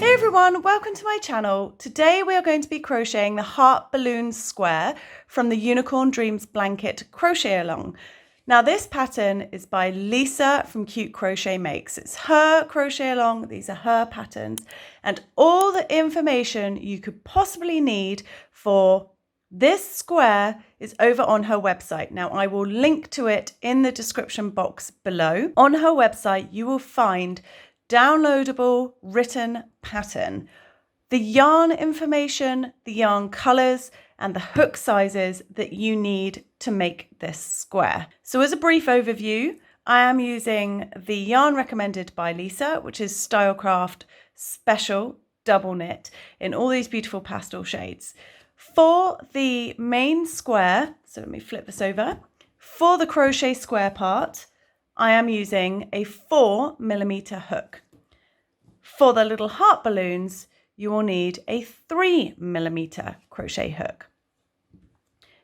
Hey everyone, welcome to my channel. Today we are going to be crocheting the heart balloon square from the Unicorn Dreams blanket Crochet Along. Now this pattern is by Lisa from CuteCrochetMakes. It's her crochet along, these are her patterns, and all the information you could possibly need for this square is over on her website. Now I will link to it in the description box below. On her website you will find downloadable written pattern, the yarn information, the yarn colors, and the hook sizes that you need to make this square. So as a brief overview, I am using the yarn recommended by Lisa, which is Stylecraft Special Double Knit in all these beautiful pastel shades. For the main square, so let me flip this over, for the crochet square part, I am using a 4mm hook. For the little heart balloons, you will need a 3mm crochet hook.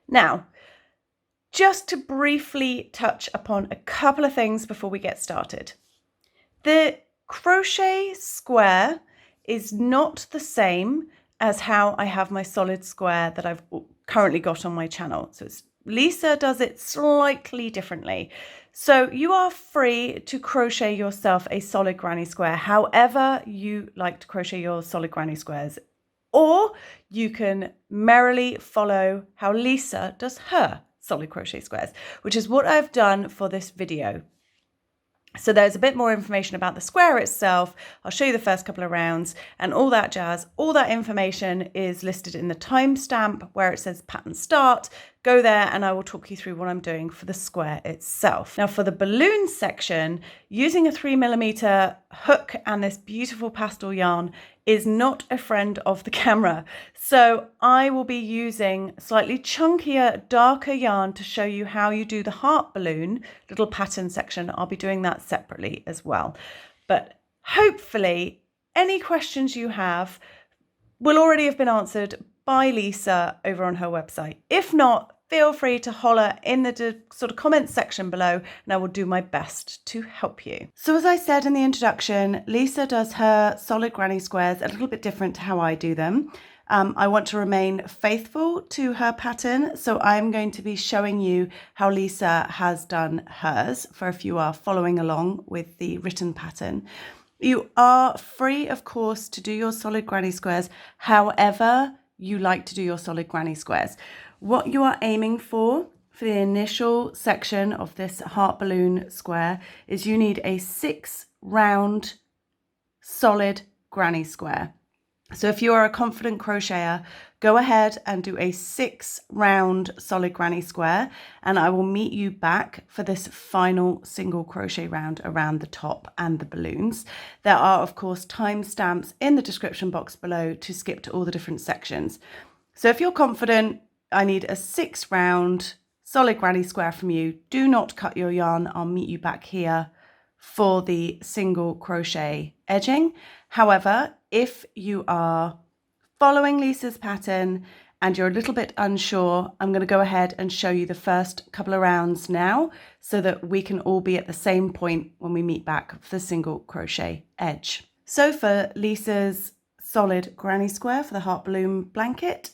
Now, just to briefly touch upon a couple of things before we get started. The crochet square is not the same as how I have my solid square that I've currently got on my channel. So Lisa does it slightly differently. So you are free to crochet yourself a solid granny square however you like to crochet your solid granny squares, or you can merrily follow how Lisa does her solid crochet squares, which is what I've done for this video. So there's a bit more information about the square itself. I'll show you the first couple of rounds and all that jazz. All that information is listed in the timestamp where it says pattern start. Go there and I will talk you through what I'm doing for the square itself. Now for the balloon section, using a 3mm hook and this beautiful pastel yarn is not a friend of the camera. So I will be using slightly chunkier, darker yarn to show you how you do the heart balloon little pattern section. I'll be doing that separately as well. But hopefully any questions you have will already have been answered by Lisa over on her website. If not, feel free to holler in the sort of comments section below and I will do my best to help you. So as I said in the introduction, Lisa does her solid granny squares a little bit different to how I do them. I want to remain faithful to her pattern, so I'm going to be showing you how Lisa has done hers for if you are following along with the written pattern. You are free, of course, to do your solid granny squares however you like to do your solid granny squares. What you are aiming for the initial section of this heart balloon square is you need a 6-round solid granny square. So if you are a confident crocheter, go ahead and do a 6-round solid granny square and I will meet you back for this final single crochet round around the top and the balloons. There are of course timestamps in the description box below to skip to all the different sections. So if you're confident, I need a 6-round solid granny square from you. Do not cut your yarn. I'll meet you back here for the single crochet edging. However, if you are following Lisa's pattern and you're a little bit unsure, I'm going to go ahead and show you the first couple of rounds now so that we can all be at the same point when we meet back for the single crochet edge. So for Lisa's solid granny square for the heart balloon blanket,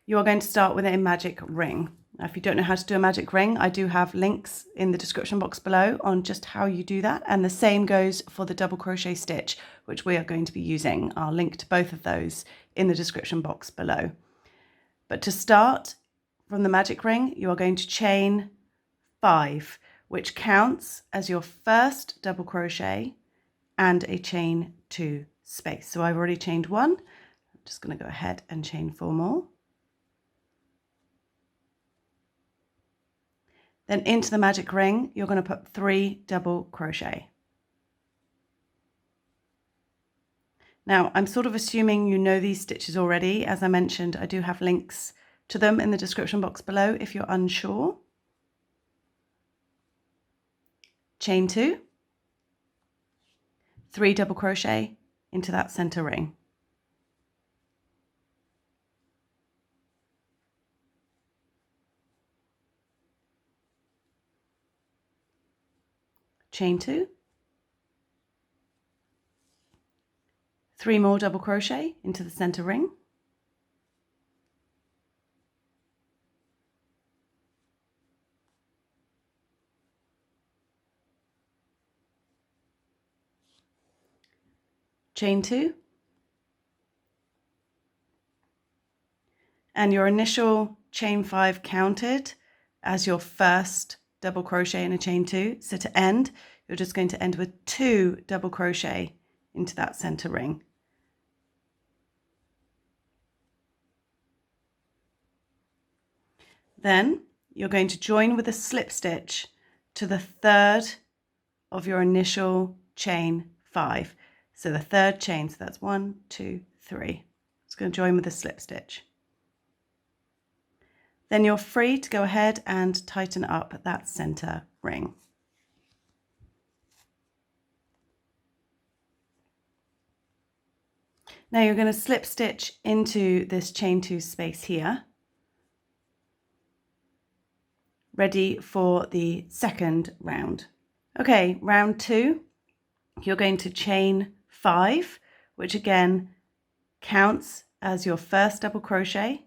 you are going to start with a magic ring. Now, if you don't know how to do a magic ring, I do have links in the description box below on just how you do that. And the same goes for the double crochet stitch, which we are going to be using. I'll link to both of those in the description box below. But to start from the magic ring, you are going to chain 5, which counts as your first double crochet and a chain 2 space. So I've already chained 1. I'm just going to go ahead and chain 4 more. Then into the magic ring, you're going to put 3 double crochet. Now, I'm sort of assuming you know these stitches already. As I mentioned, I do have links to them in the description box below if you're unsure. Chain 2, 3 double crochet into that center ring. Chain 2, 3 more double crochet into the center ring. Chain 2. And your initial chain 5 counted as your first double crochet in a chain 2. So to end, you're just going to end with 2 double crochet into that center ring. Then you're going to join with a slip stitch to the third of your initial chain 5. So the third chain, so that's 1, 2, 3. It's going to join with a slip stitch. Then you're free to go ahead and tighten up that center ring. Now you're going to slip stitch into this chain 2 space here, ready for the second round. Okay, round 2, you're going to chain 5, which again counts as your first double crochet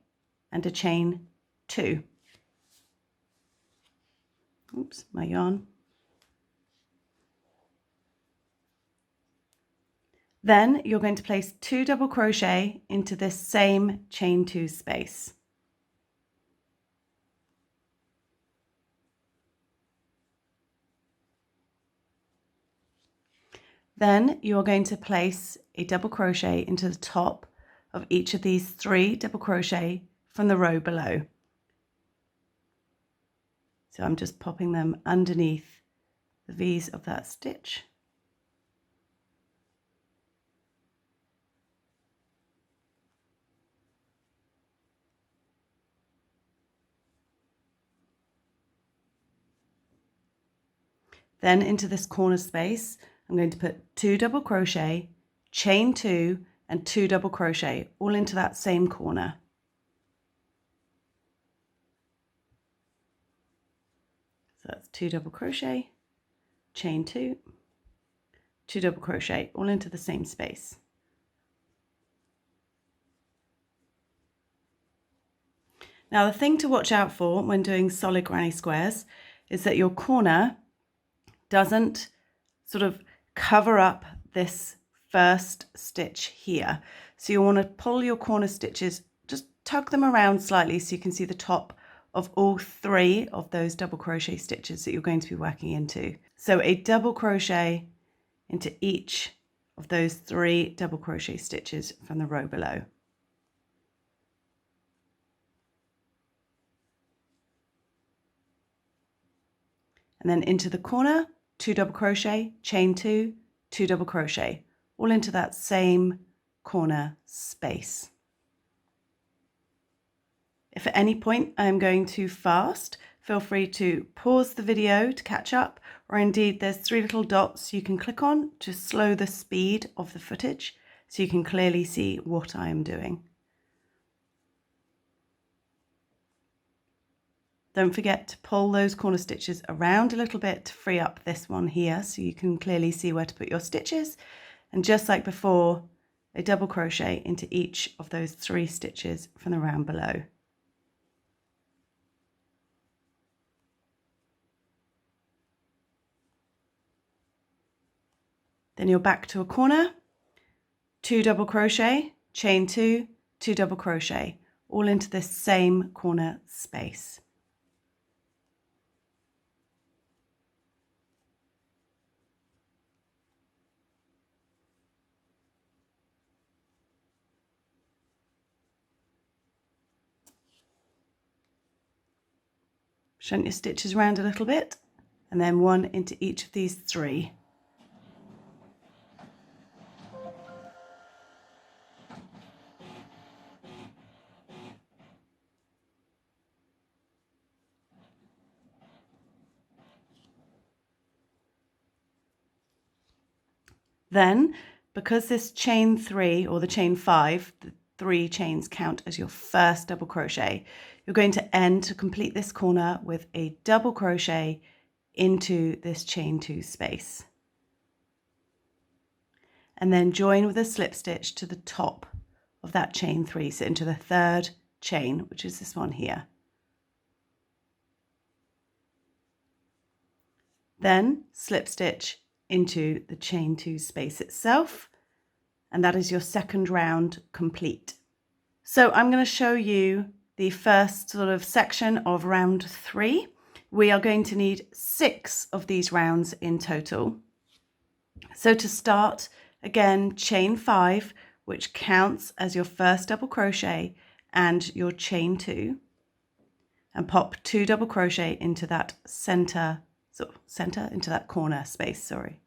and a chain 2. Oops, my yarn. Then you're going to place 2 double crochet into this same chain 2 space. Then you're going to place a double crochet into the top of each of these 3 double crochet from the row below. So I'm just popping them underneath the V's of that stitch. Then into this corner space, I'm going to put 2 double crochet, chain 2 and 2 double crochet all into that same corner. So that's 2 double crochet, chain 2, 2 double crochet all into the same space. Now the thing to watch out for when doing solid granny squares is that your corner doesn't sort of cover up this first stitch here. So you want to pull your corner stitches, just tug them around slightly so you can see the top of all 3 of those double crochet stitches that you're going to be working into. So a double crochet into each of those 3 double crochet stitches from the row below. And then into the corner, 2 double crochet, chain 2, 2 double crochet, all into that same corner space. If at any point I am going too fast, feel free to pause the video to catch up, or indeed there's 3 little dots you can click on to slow the speed of the footage so you can clearly see what I am doing. Don't forget to pull those corner stitches around a little bit to free up this one here so you can clearly see where to put your stitches. And just like before, a double crochet into each of those 3 stitches from the round below. Then you're back to a corner, 2 double crochet, chain 2, 2 double crochet, all into this same corner space. Shunt your stitches around a little bit, and then 1 into each of these 3. Then, because this chain 3 or the chain 5, the 3 chains count as your first double crochet, you're going to end to complete this corner with a double crochet into this chain 2 space. and then join with a slip stitch to the top of that chain 3, so into the 3rd chain, which is this one here. Then slip stitch into the chain 2 space itself, and that is your 2nd round complete. So I'm going to show you the first sort of section of round 3. We are going to need 6 of these rounds in total. So to start, again, chain 5, which counts as your first double crochet and your chain 2, and pop 2 double crochet into that into that corner space, sorry.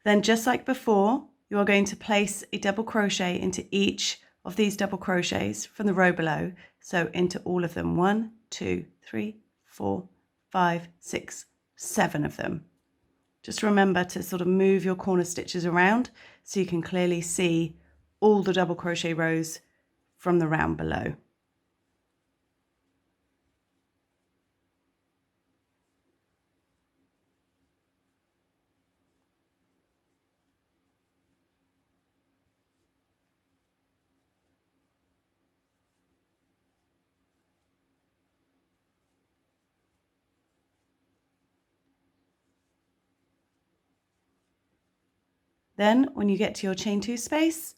Then just like before, you are going to place a double crochet into each of these double crochets from the row below. So into all of them, 1, 2, 3, 4, 5, 6, 7 of them. Just remember to sort of move your corner stitches around so you can clearly see all the double crochet rows from the round below. Then when you get to your chain 2 space,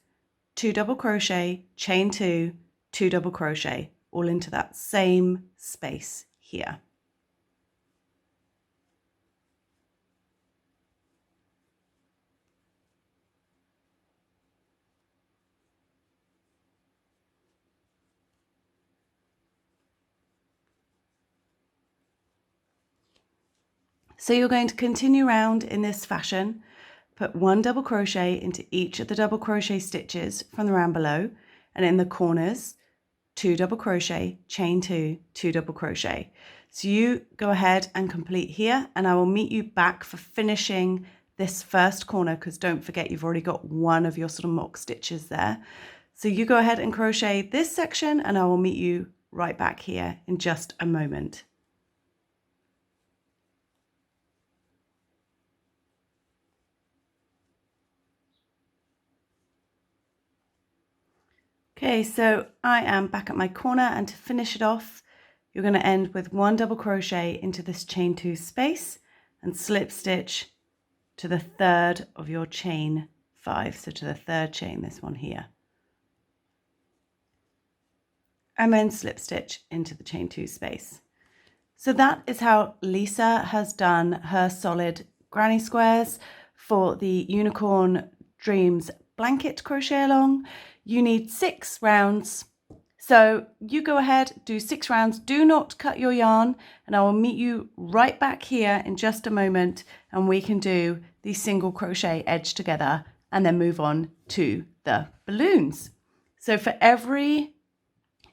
2 double crochet, chain 2, 2 double crochet, all into that same space here. So you're going to continue round in this fashion. Put 1 double crochet into each of the double crochet stitches from the round below, and in the corners 2 double crochet, chain 2, 2 double crochet. So you go ahead and complete here, and I will meet you back for finishing this first corner, because don't forget you've already got one of your sort of mock stitches there. So you go ahead and crochet this section, and I will meet you right back here in just a moment. Okay, so I am back at my corner, and to finish it off, you're going to end with 1 double crochet into this chain 2 space and slip stitch to the 3rd of your chain 5, so to the 3rd chain, this one here. And then slip stitch into the chain 2 space. So that is how Lisa has done her solid granny squares for the Unicorn Dreams blanket crochet along. You need 6 rounds. So you go ahead, do 6 rounds. Do not cut your yarn, and I will meet you right back here in just a moment, and we can do the single crochet edge together and then move on to the balloons. So for every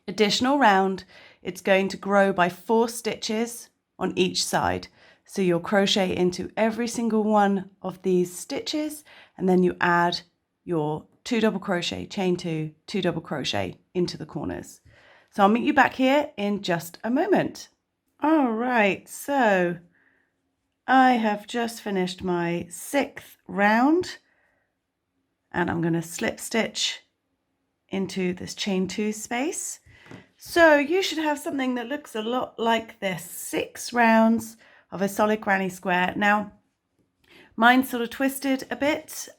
additional round, it's going to grow by 4 stitches on each side. So you'll crochet into every single one of these stitches, and then you add your 2 double crochet, chain 2, 2 double crochet into the corners. So I'll meet you back here in just a moment. All right, so I have just finished my 6th round, and I'm going to slip stitch into this chain 2 space. So you should have something that looks a lot like this, 6 rounds of a solid granny square. Now, mine's sort of twisted a bit.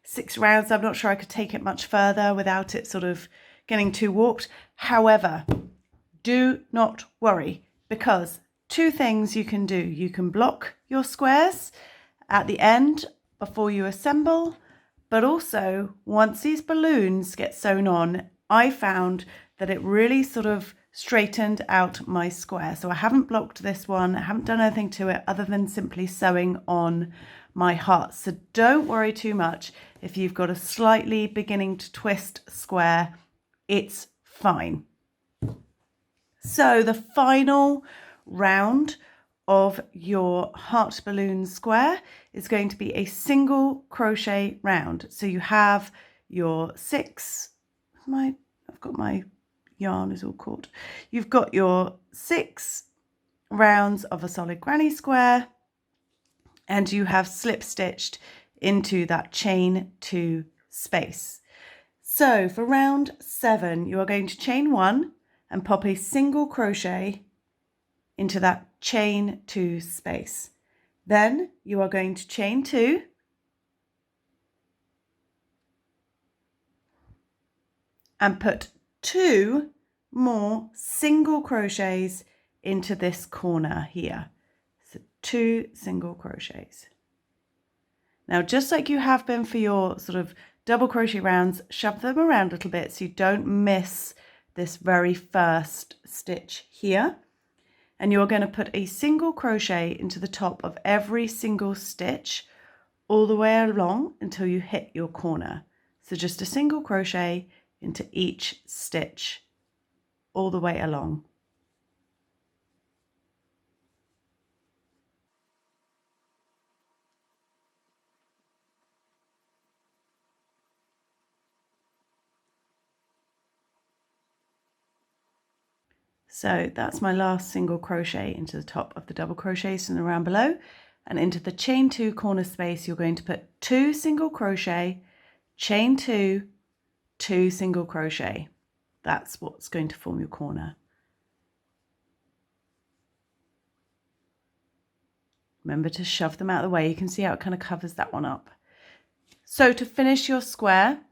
6 rounds, I'm not sure I could take it much further without it sort of getting too warped. However, do not worry, because 2 things you can do. You can block your squares at the end before you assemble, but also once these balloons get sewn on, I found that it really sort of straightened out my square. So I haven't blocked this one, I haven't done anything to it other than simply sewing on my heart. So don't worry too much if you've got a slightly beginning to twist square, it's fine. So the final round of your heart balloon square is going to be a single crochet round. So you have your 6, I've got my yarn is all caught. You've got your 6 rounds of a solid granny square, and you have slip stitched into that chain 2 space. So for round 7, you are going to chain 1 and pop a single crochet into that chain 2 space. Then you are going to chain 2 and put 2 more single crochets into this corner here. So 2 single crochets. Now, just like you have been for your sort of double crochet rounds, shove them around a little bit so you don't miss this very first stitch here. And you're going to put a single crochet into the top of every single stitch all the way along until you hit your corner. So just a single crochet into each stitch all the way along. So that's my last single crochet into the top of the double crochets and around below, and into the chain 2 corner space you're going to put 2 single crochet, chain 2, 2 single crochet. That's what's going to form your corner. Remember to shove them out of the way. You can see how it kind of covers that one up. So to finish your square,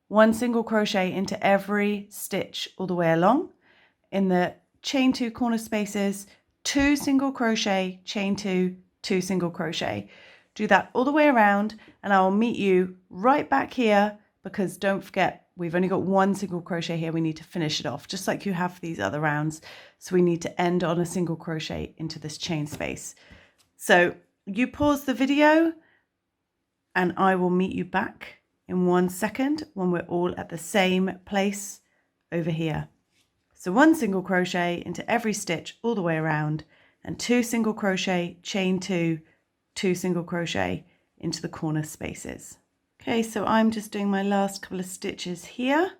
1 single crochet into every stitch all the way along. In the chain 2 corner spaces, 2 single crochet, chain 2, 2 single crochet. Do that all the way around, and I will meet you right back here, because don't forget, we've only got 1 single crochet here. We need to finish it off just like you have for these other rounds. So we need to end on a single crochet into this chain space. So you pause the video and I will meet you back in 1 second when we're all at the same place over here. So 1 single crochet into every stitch all the way around, and 2 single crochet, chain 2, 2 single crochet into the corner spaces. Okay, so I'm just doing my last couple of stitches here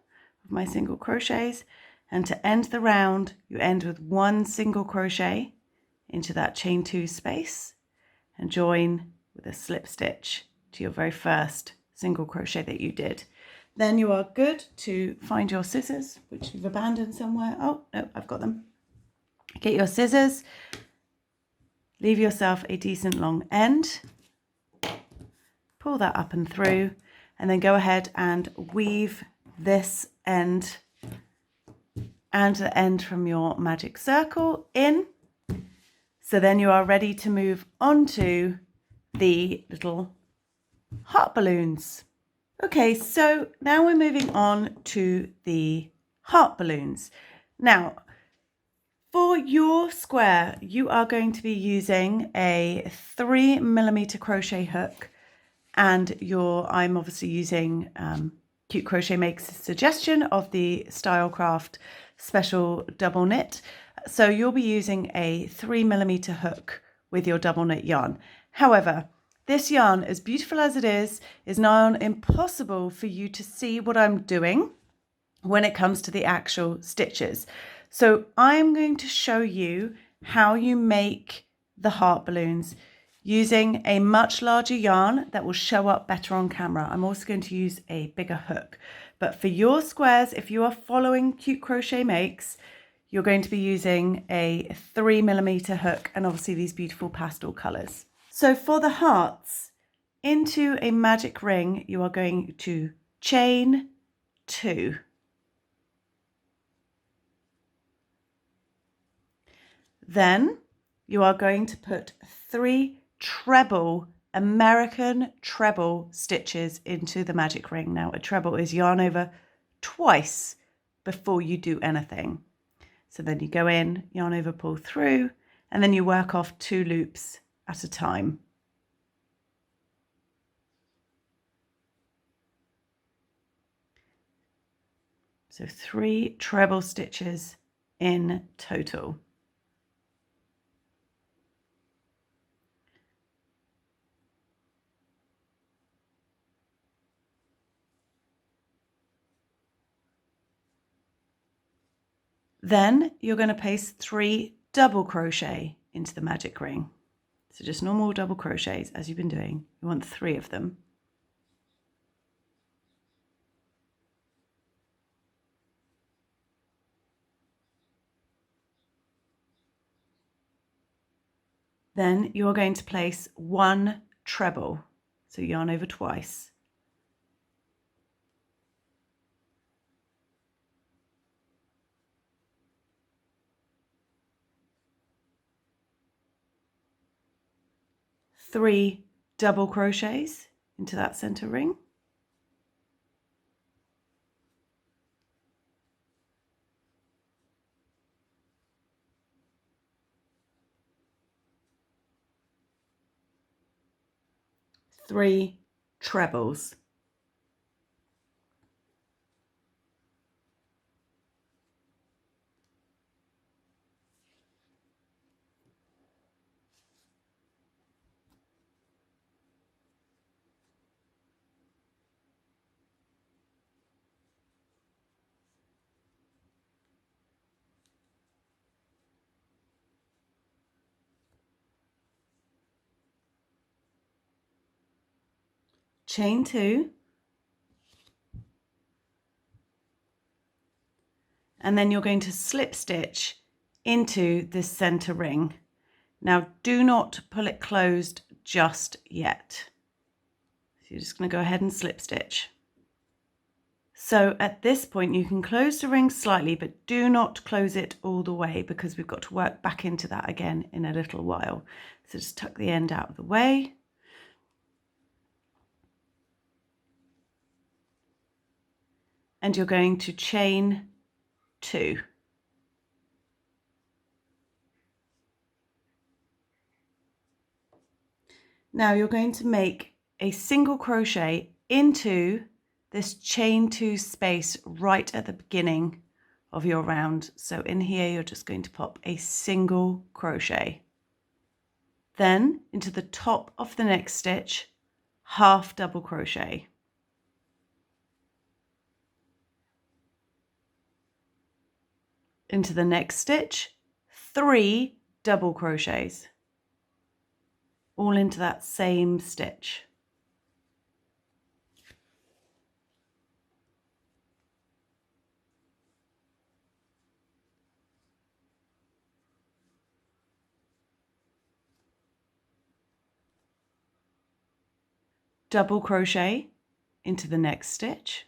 of my single crochets, and to end the round you end with 1 single crochet into that chain 2 space and join with a slip stitch to your very first single crochet that you did. Then you are good to find your scissors, which you've abandoned somewhere. Oh, no, I've got them. Get your scissors, leave yourself a decent long end, pull that up and through, and then go ahead and weave this end and the end from your magic circle in. So then you are ready to move on to the little heart balloons. Okay, so now we're moving on to the heart balloons. Now, for your square, you are going to be using a 3mm crochet hook, and I'm obviously using CuteCrochetMakes' suggestion of the Stylecraft special double knit. So you'll be using a 3mm hook with your double knit yarn. However, this yarn, as beautiful as it is now impossible for you to see what I'm doing when it comes to the actual stitches. So I'm going to show you how you make the heart balloons using a much larger yarn that will show up better on camera. I'm also going to use a bigger hook. But for your squares, if you are following CuteCrochetMakes, you're going to be using a 3mm hook, and obviously these beautiful pastel colours. So for the hearts, into a magic ring, you are going to chain 2. Then you are going to put 3 treble, American treble stitches into the magic ring. Now a treble is yarn over twice before you do anything. So then you go in, yarn over, pull through, and then you work off 2 loops at a time. So 3 treble stitches in total. Then you're going to place 3 double crochet into the magic ring. So just normal double crochets as you've been doing. You want 3 of them. Then you're going to place 1 treble, so yarn over twice. Three double crochets into that center ring. Three trebles. Chain 2, and then you're going to slip stitch into this center ring. Now do not pull it closed just yet. So you're just going to go ahead and slip stitch. So at this point you can close the ring slightly, but do not close it all the way because we've got to work back into that again in a little while. So just tuck the end out of the way. And you're going to chain 2. Now you're going to make a single crochet into this chain 2 space right at the beginning of your round. So in here you're just going to pop a single crochet. Then into the top of the next stitch, half double crochet. Into the next stitch, 3 double crochets, all into that same stitch. Double crochet into the next stitch.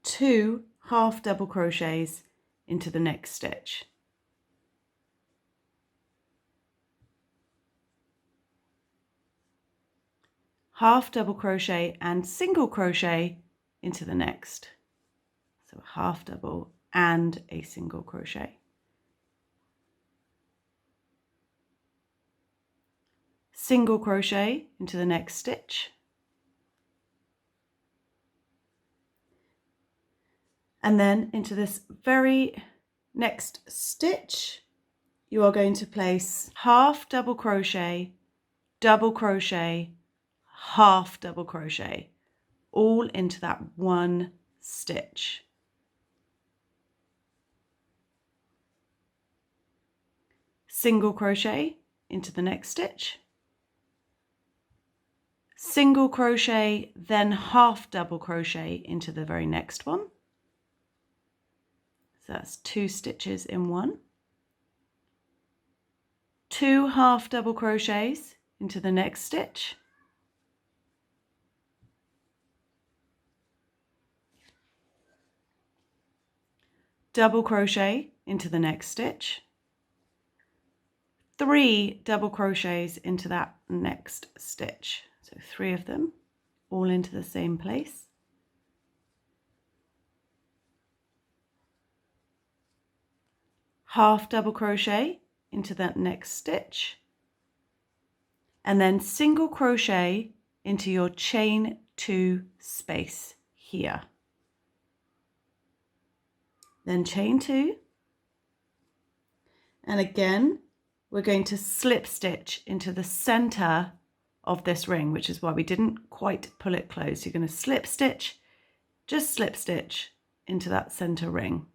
Two half double crochets into the next stitch. Half double crochet and single crochet into the next. So half double and a single crochet. Single crochet into the next stitch. And then into this very next stitch, you are going to place half double crochet, half double crochet, all into that one stitch. Single crochet into the next stitch. Single crochet, then half double crochet into the very next one. So that's 2 stitches in one. 2 half double crochets into the next stitch. Double crochet into the next stitch. 3 double crochets into that next stitch. So 3 of them, all into the same place. Half double crochet into that next stitch, and then single crochet into your chain 2 space here. Then chain 2, and again we're going to slip stitch into the center of this ring, which is why we didn't quite pull it closed. You're going to slip stitch, just slip stitch into that center ring.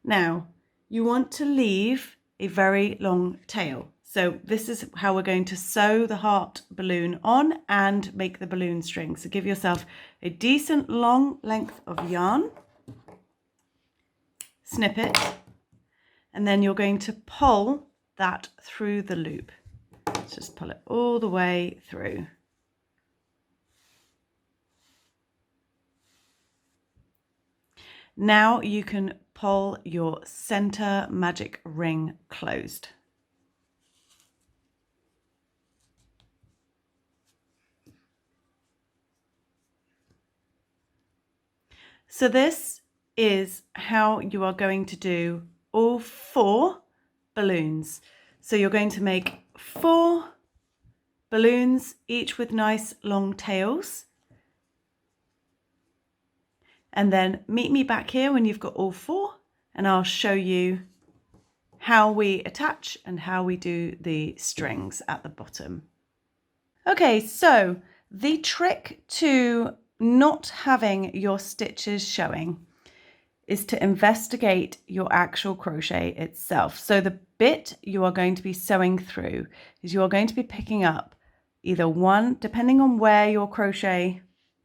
Now, you want to leave a very long tail. So this is how we're going to sew the heart balloon on and make the balloon string. So give yourself a decent long length of yarn, snip it, and then you're going to pull that through the loop. Let's just pull it all the way through. Now you can pull your center magic ring closed. So this is how you are going to do all 4 balloons. So you're going to make 4 balloons, each with nice long tails. And then meet me back here when you've got all 4, and I'll show you how we attach and how we do the strings at the bottom. Okay, so the trick to not having your stitches showing is to investigate your actual crochet itself. So the bit you are going to be sewing through is you are going to be picking up either one, depending on where your crochet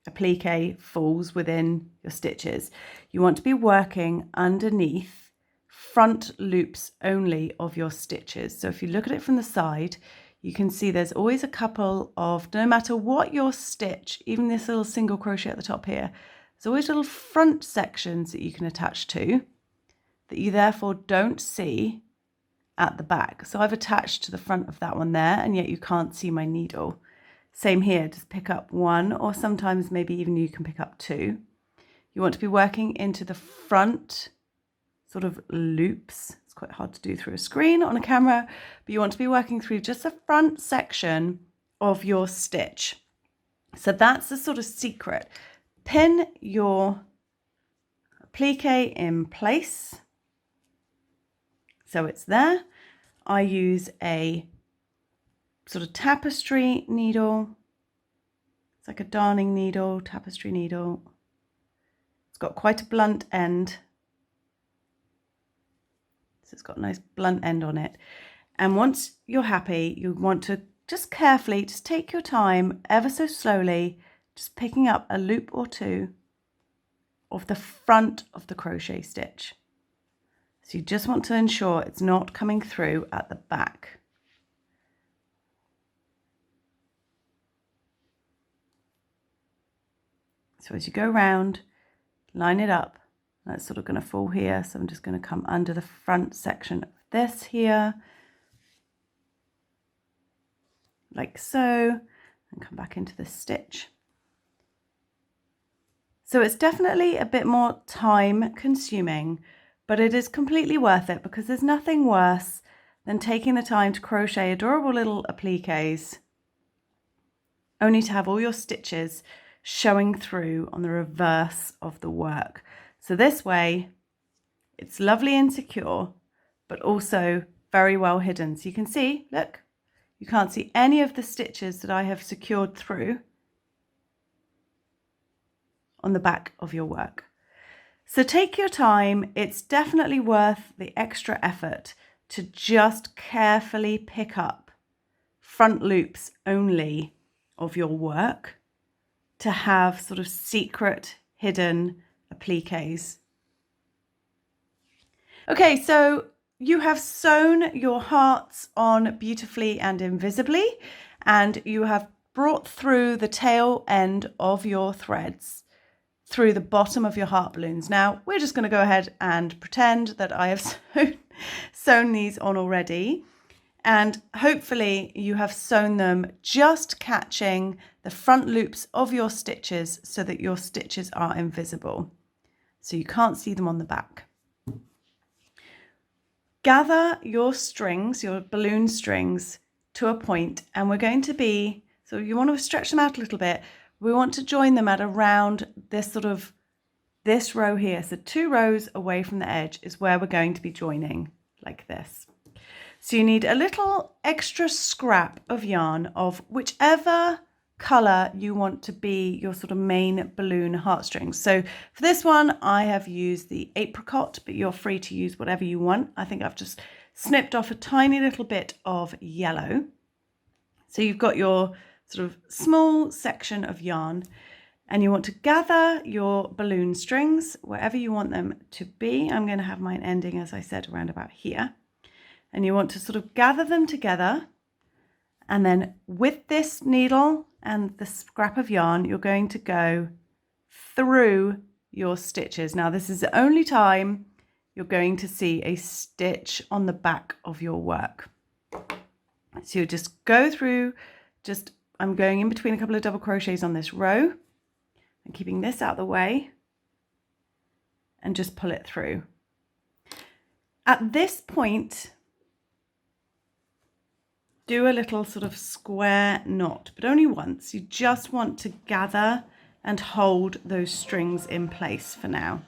applique falls within your stitches. You want to be working underneath front loops only of your stitches. So if you look at it from the side, you can see there's always a couple of, no matter what your stitch, even this little single crochet at the top here, there's always little front sections that you can attach to that you therefore don't see at the back. So I've attached to the front of that one there, and yet you can't see my needle. Same here, just pick up 1, or sometimes maybe even you can pick up 2. You want to be working into the front sort of loops. It's quite hard to do through a screen on a camera, but you want to be working through just the front section of your stitch. So that's the sort of secret. Pin your applique in place so it's there. I use a sort of tapestry needle. It's like a darning needle, tapestry needle. It's got quite a blunt end. So it's got a nice blunt end on it. And once you're happy, you want to just carefully, just take your time, ever so slowly, just picking up a loop or 2 of the front of the crochet stitch. So you just want to ensure it's not coming through at the back. So as you go round, line it up. That's sort of going to fall here. So I'm just going to come under the front section of this here, like so, and come back into the stitch. So it's definitely a bit more time consuming, but it is completely worth it, because there's nothing worse than taking the time to crochet adorable little appliques only to have all your stitches showing through on the reverse of the work. So this way it's lovely and secure, but also very well hidden. So you can see, look, you can't see any of the stitches that I have secured through on the back of your work. So take your time. It's definitely worth the extra effort to just carefully pick up front loops only of your work to have sort of secret hidden appliques. Okay, so you have sewn your hearts on beautifully and invisibly, and you have brought through the tail end of your threads through the bottom of your heart balloons. Now we're just going to go ahead and pretend that I have sewn these on already, and hopefully you have sewn them just catching the front loops of your stitches so that your stitches are invisible, so you can't see them on the back. Gather your strings, your balloon strings, to a point, and we're going to be, so you want to stretch them out a little bit. We want to join them at around this sort of, this row here. So 2 rows away from the edge is where we're going to be joining, like this. So you need a little extra scrap of yarn of whichever colour you want to be your sort of main balloon heartstrings. So for this one, I have used the apricot, but you're free to use whatever you want. I think I've just snipped off a tiny little bit of yellow. So you've got your sort of small section of yarn, and you want to gather your balloon strings wherever you want them to be. I'm going to have mine ending, as I said, around about here. And you want to sort of gather them together. And then with this needle and the scrap of yarn, you're going to go through your stitches. Now, this is the only time you're going to see a stitch on the back of your work. So you just go through, I'm going in between a couple of double crochets on this row and keeping this out of the way, and just pull it through. At this point, do a little sort of square knot, but only once. You just want to gather and hold those strings in place for now.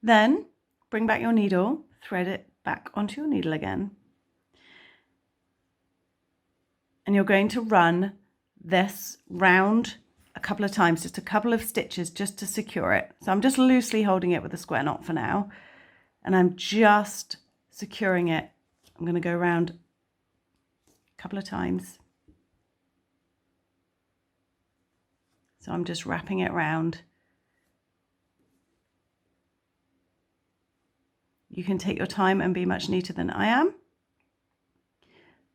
Then bring back your needle, thread it back onto your needle again. And you're going to run this round a couple of times, just a couple of stitches just to secure it. So I'm just loosely holding it with a square knot for now, and I'm just securing it. I'm going to go around a couple of times. So I'm just wrapping it around. You can take your time and be much neater than I am.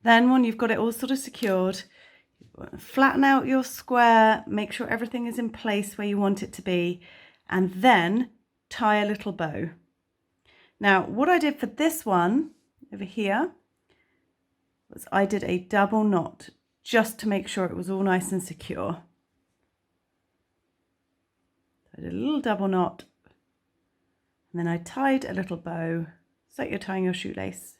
Then when you've got it all sort of secured, flatten out your square, make sure everything is in place where you want it to be, and then tie a little bow. Now, what I did for this one over here was I did a double knot just to make sure it was all nice and secure. I did a little double knot, and then I tied a little bow, so like you're tying your shoelace.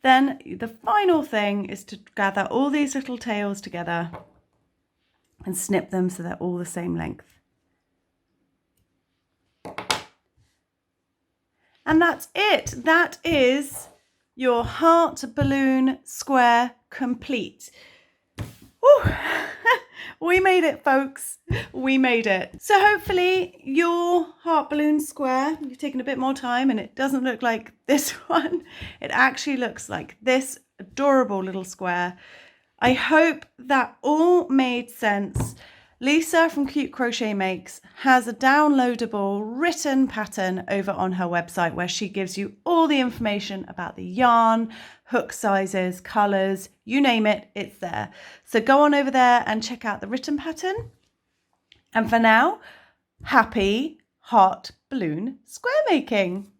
Then the final thing is to gather all these little tails together and snip them so they're all the same length. And that's it. That is your heart balloon square complete. Woo. We made it, folks. We made it. So hopefully your heart balloon square, you've taken a bit more time and it doesn't look like this one. It actually looks like this adorable little square. I hope that all made sense. Lisa from CuteCrochetMakes has a downloadable written pattern over on her website where she gives you all the information about the yarn, hook sizes, colours, you name it, it's there. So go on over there and check out the written pattern. And for now, happy heart balloon square making.